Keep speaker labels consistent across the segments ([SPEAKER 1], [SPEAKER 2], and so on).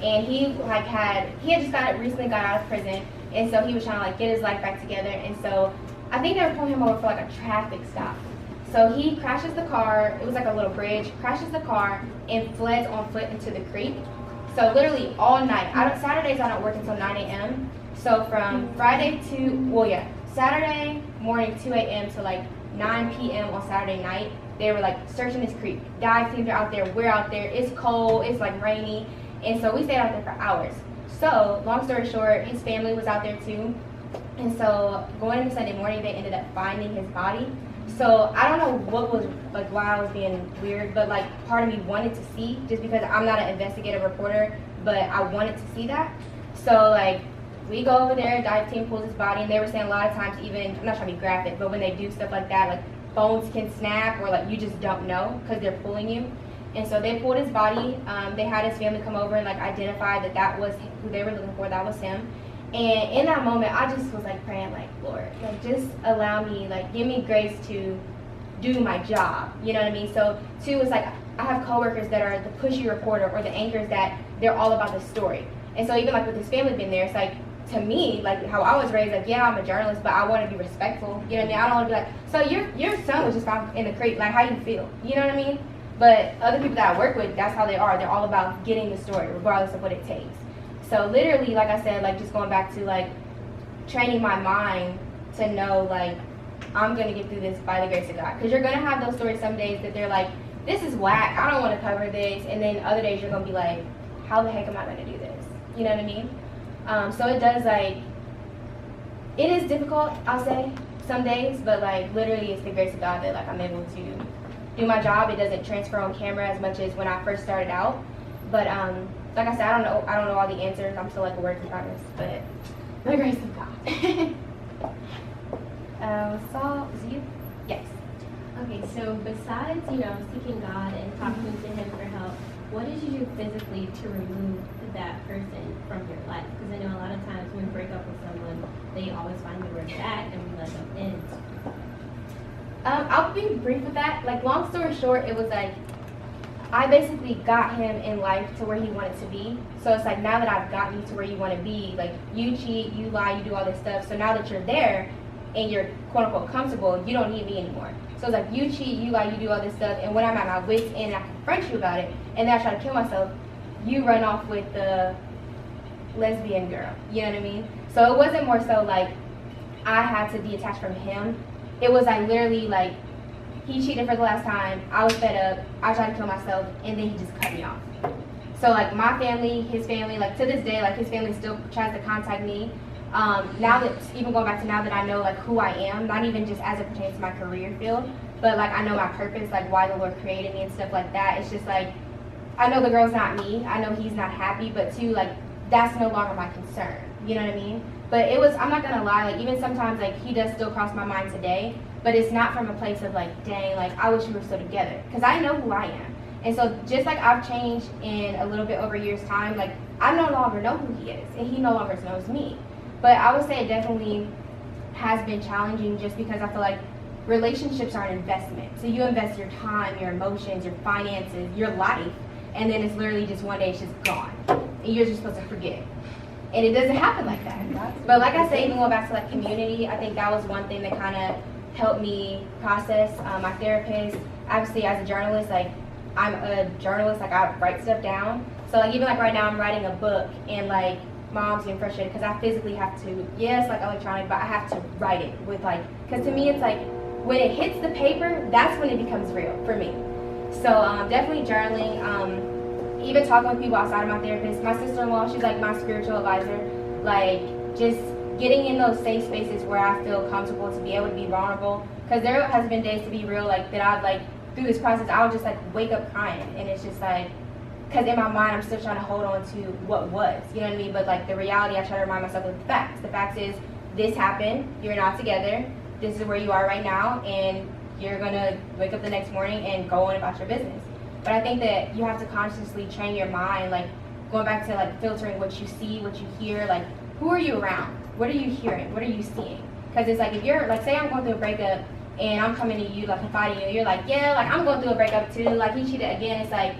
[SPEAKER 1] and he had just recently got out of prison, and so he was trying to like get his life back together. And so I think they were pulling him over for like a traffic stop. So he crashes the car. It was like a little bridge. Crashes the car and fled on foot into the creek. So literally all night. Saturdays I don't work until 9 a.m. So from Saturday morning 2 a.m. to like 9 p.m. on Saturday night, they were like searching this creek. Dive teams are out there. We're out there. It's cold. It's like rainy. And so we stayed out there for hours. So long story short, his family was out there too. And so going into Sunday morning, they ended up finding his body. So I don't know what was like why I was being weird, but like part of me wanted to see, just because I'm not an investigative reporter, but I wanted to see that. So like we go over there, dive team pulls his body, and they were saying a lot of times, even, I'm not trying to be graphic, but when they do stuff like that, like bones can snap, or like you just don't know because they're pulling you. And so they pulled his body. They had his family come over and like identify that was who they were looking for. That was him. And in that moment, I just was like praying, like, Lord, like just allow me, like give me grace to do my job. You know what I mean? So two is like, I have coworkers that are the pushy reporter or the anchors that they're all about the story. And so even like with his family being there, it's like, to me, like how I was raised, like, yeah, I'm a journalist, but I want to be respectful. You know what I mean? I don't want to be like, so your son was just found in the creek. Like, how you feel? You know what I mean? But other people that I work with, that's how they are. They're all about getting the story, regardless of what it takes. So literally, like I said, like just going back to like training my mind to know, like, I'm going to get through this by the grace of God. Because you're going to have those stories some days that they're like, this is whack, I don't want to cover this. And then other days you're going to be like, how the heck am I going to do this? You know what I mean? So it does, like, it is difficult, I'll say, some days, but like literally it's the grace of God that like I'm able to do my job. It doesn't transfer on camera as much as when I first started out. But like I said, I don't know all the answers. I'm still like a work in progress, but the grace of God. Saul, is it you? Yes.
[SPEAKER 2] Okay, so besides, seeking God and talking to him for help, what did you do physically to remove that person from your life? Because I know a lot of times when we break up with someone, they always find their way back and we let them in.
[SPEAKER 1] I'll be brief with that. Like, long story short, it was like, I basically got him in life to where he wanted to be. So it's like, now that I've gotten you to where you want to be, like, you cheat, you lie, you do all this stuff. So now that you're there and you're quote unquote comfortable, you don't need me anymore. So it's like, you cheat, you lie, you do all this stuff. And when I'm at my wit's end and I confront you about it, and then I try to kill myself, you run off with the lesbian girl. You know what I mean? So it wasn't more so like I had to detach from him. It was like literally like, he cheated for the last time, I was fed up, I tried to kill myself, and then he just cut me off. So like my family, his family, like to this day, like his family still tries to contact me. Now that, even going back to now that I know like who I am, not even just as it pertains to my career field, but like I know my purpose, like why the Lord created me and stuff like that. It's just like, I know the girl's not me, I know he's not happy, but too, like, that's no longer my concern. You know what I mean? But it was, I'm not gonna lie, like even sometimes like he does still cross my mind today, but it's not from a place of like, dang, like I wish we were still together, because I know who I am. And so just like I've changed in a little bit over a year's time, like I no longer know who he is, and he no longer knows me. But I would say it definitely has been challenging, just because I feel like relationships are an investment. So you invest your time, your emotions, your finances, your life, and then it's literally just one day it's just gone, and you're just supposed to forget. And it doesn't happen like that. But like I say, even going back to like community, I think that was one thing that kind of helped me process. My therapist, obviously as a journalist, like I'm a journalist, like I write stuff down. So like even like right now I'm writing a book, and like my mom's getting frustrated because I physically have to, yes, like electronic, but I have to write it with like, because to me it's like when it hits the paper, that's when it becomes real for me. So definitely journaling, even talking with people outside of my therapist. My sister-in-law, she's like my spiritual advisor. Like just getting in those safe spaces where I feel comfortable to be able to be vulnerable. Because there has been days, to be real, like that I've like through this process, I would just like wake up crying, and it's just like, because in my mind I'm still trying to hold on to what was, you know what I mean? But like the reality, I try to remind myself of the facts. The facts is this happened, you're not together, this is where you are right now, and you're gonna wake up the next morning and go on about your business. But I think that you have to consciously train your mind, like going back to like filtering what you see, what you hear, like who are you around? What are you hearing? What are you seeing? Because it's like, if you're like, say I'm going through a breakup and I'm coming to you, like confiding you, you're like, yeah, like I'm going through a breakup too, like he cheated again. It's like,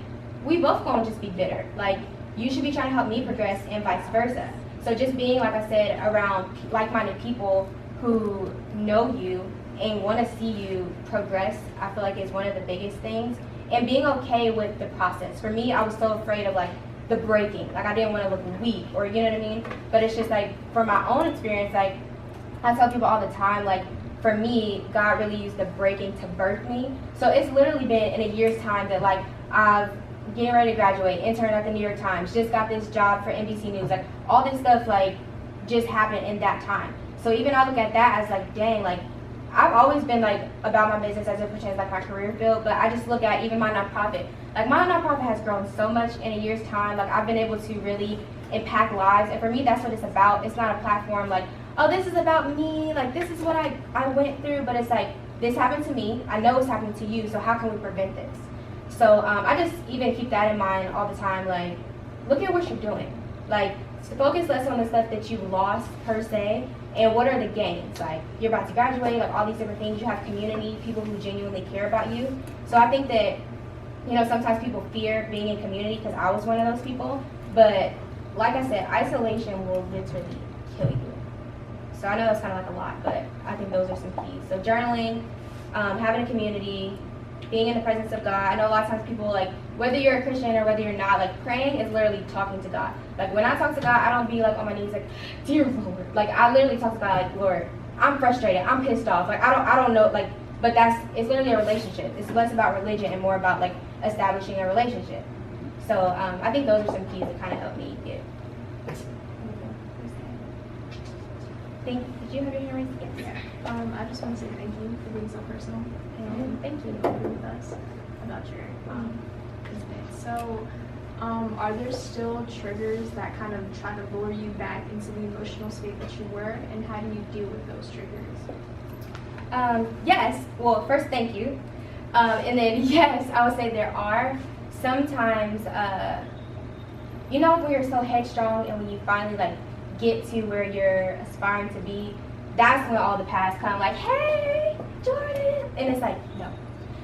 [SPEAKER 1] we both gonna just be bitter. Like you should be trying to help me progress and vice versa. So just being, like I said, around like-minded people who know you and want to see you progress, I feel like is one of the biggest things. And being okay with the process. For me, I was so afraid of like the breaking. Like I didn't want to look weak, or you know what I mean? But it's just like, from my own experience, like I tell people all the time, like for me, God really used the breaking to birth me. So it's literally been in a year's time that like I've getting ready to graduate, intern at the New York Times, just got this job for NBC News, like all this stuff like just happened in that time. So even I look at that as like, dang, like I've always been like about my business as it pertains like my career field, but I just look at even my nonprofit. Like my nonprofit has grown so much in a year's time. Like I've been able to really impact lives, and for me that's what it's about. It's not a platform like, oh, this is about me, like this is what I went through, but it's like, this happened to me, I know it's happening to you, so how can we prevent this? So I just even keep that in mind all the time, like look at what you're doing. Like focus less on the stuff that you lost per se, and what are the gains. Like you're about to graduate, like all these different things, you have community, people who genuinely care about you. So I think that, you know, sometimes people fear being in community, because I was one of those people, but like I said, isolation will literally kill you. So I know that's kind of like a lot, but I think those are some keys. So journaling, having a community, being in the presence of God. I know a lot of times people, like, whether you're a Christian or whether you're not, like, praying is literally talking to God. Like, when I talk to God, I don't be, like, on my knees, like, dear Lord. Like, I literally talk to God, like, Lord, I'm frustrated, I'm pissed off. Like, I don't know, like, but it's literally a relationship. It's less about religion and more about, like, establishing a relationship. So I think those are some keys that kind of help me get. Did you have your hand raised? Yes.
[SPEAKER 3] I just want to say thank you for being so personal and
[SPEAKER 1] Thank you.
[SPEAKER 3] open with us about your business. So, are there still triggers that kind of try to lure you back into the emotional state that you were, and how do you deal with those triggers?
[SPEAKER 1] Yes. Well, first, thank you. And then, yes, I would say there are sometimes, you know, when you're so headstrong and when you finally, like, get to where you're aspiring to be, that's when all the past kind of like, hey, Jordan, and it's like, no.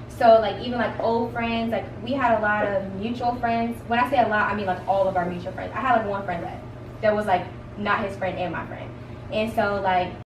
[SPEAKER 1] So like even like old friends, like we had a lot of mutual friends. When I say a lot, I mean like all of our mutual friends. I had like one friend that was like not his friend and my friend. And so like